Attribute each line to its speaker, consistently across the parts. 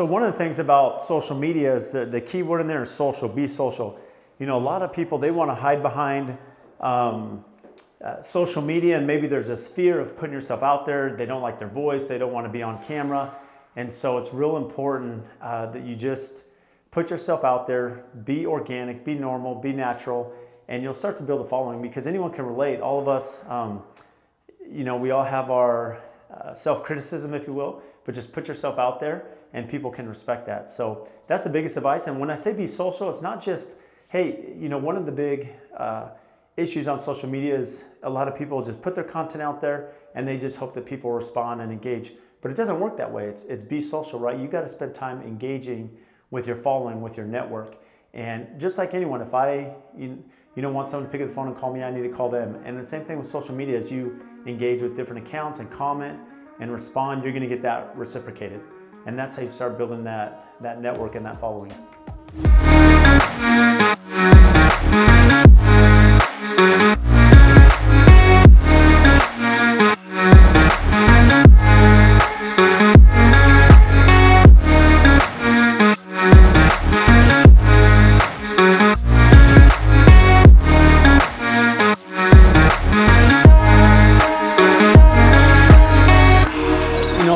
Speaker 1: So one of the things about social media is the key word in there is social, be social. You know, a lot of people, they want to hide behind social media, and maybe there's this fear of putting yourself out there. They don't like their voice. They don't want to be on camera. And so it's real important that you just put yourself out there, be organic, be normal, be natural, and you'll start to build a following because anyone can relate. All of us, you know, we all have our self-criticism, if you will, but just put yourself out there and people can respect that. So that's the biggest advice. And when I say be social, it's not just, hey, you know, one of the big issues on social media is a lot of people just put their content out there and they just hope that people respond and engage. But it doesn't work that way. It's be social, right? You got to spend time engaging with your following, with your network. And just like anyone, if I want someone to pick up the phone and call me, I need to call them. And the same thing with social media. As you engage with different accounts and comment and respond, you're going to get that reciprocated. And that's how you start building that network and that following.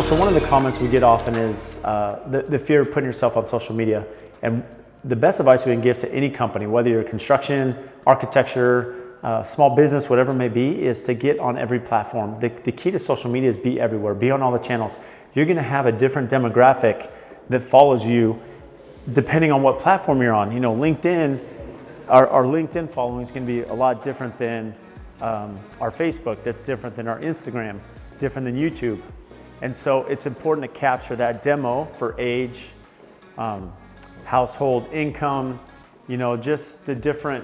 Speaker 1: So one of the comments we get often is the fear of putting yourself on social media. And the best advice we can give to any company, whether you're construction, architecture, small business, whatever it may be, is to get on every platform. The key to social media is be everywhere, be on all the channels. You're gonna have a different demographic that follows you depending on what platform you're on. You know, LinkedIn, our LinkedIn following is gonna be a lot different than our Facebook, that's different than our Instagram, different than YouTube. And so it's important to capture that demo for age, household income, you know, just the different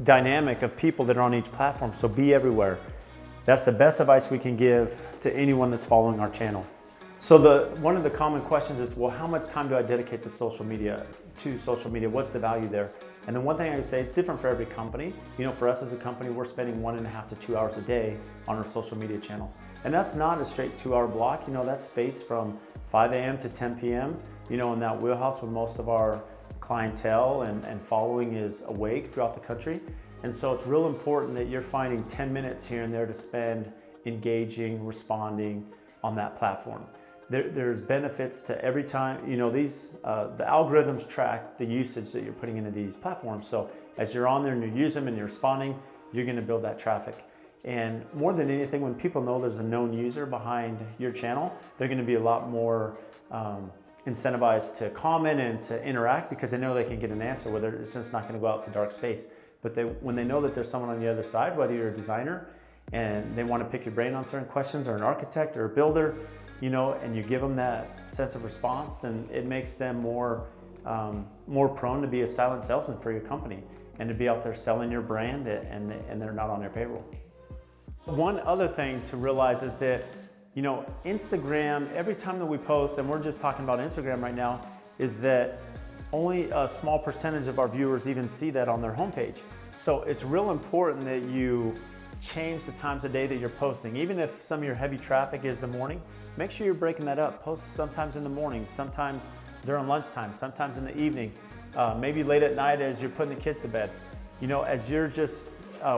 Speaker 1: dynamic of people that are on each platform. So be everywhere. That's the best advice we can give to anyone that's following our channel. So one of the common questions is, well, how much time do I dedicate to social media? What's the value there? And the one thing I would say, it's different for every company. You know, for us as a company, we're spending 1.5 to 2 hours a day on our social media channels. And that's not a straight 2-hour block. You know, that's spaced from 5 a.m. to 10 p.m., you know, in that wheelhouse when most of our clientele and following is awake throughout the country. And so it's real important that you're finding 10 minutes here and there to spend engaging, responding on that platform. There's benefits to every time, you know, the algorithms track the usage that you're putting into these platforms. So as you're on there and you use them and you're responding, you're gonna build that traffic. And more than anything, when people know there's a known user behind your channel, they're gonna be a lot more incentivized to comment and to interact because they know they can get an answer, whether it's just not gonna go out to dark space. But when they know that there's someone on the other side, whether you're a designer and they wanna pick your brain on certain questions, or an architect or a builder, you know, and you give them that sense of response, and it makes them more prone to be a silent salesman for your company and to be out there selling your brand and they're not on their payroll. One other thing to realize is that, you know, Instagram, every time that we post, and we're just talking about Instagram right now, is that only a small percentage of our viewers even see that on their homepage. So it's real important that you change the times of day that you're posting. Even if some of your heavy traffic is the morning, make sure you're breaking that up. Post sometimes in the morning, sometimes during lunchtime, sometimes in the evening, maybe late at night as you're putting the kids to bed. You know, as you're just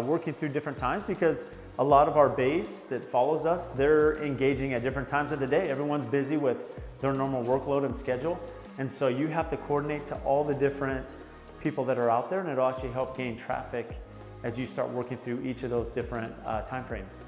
Speaker 1: working through different times, because a lot of our base that follows us, they're engaging at different times of the day. Everyone's busy with their normal workload and schedule. And so you have to coordinate to all the different people that are out there, and it'll actually help gain traffic as you start working through each of those different time frames.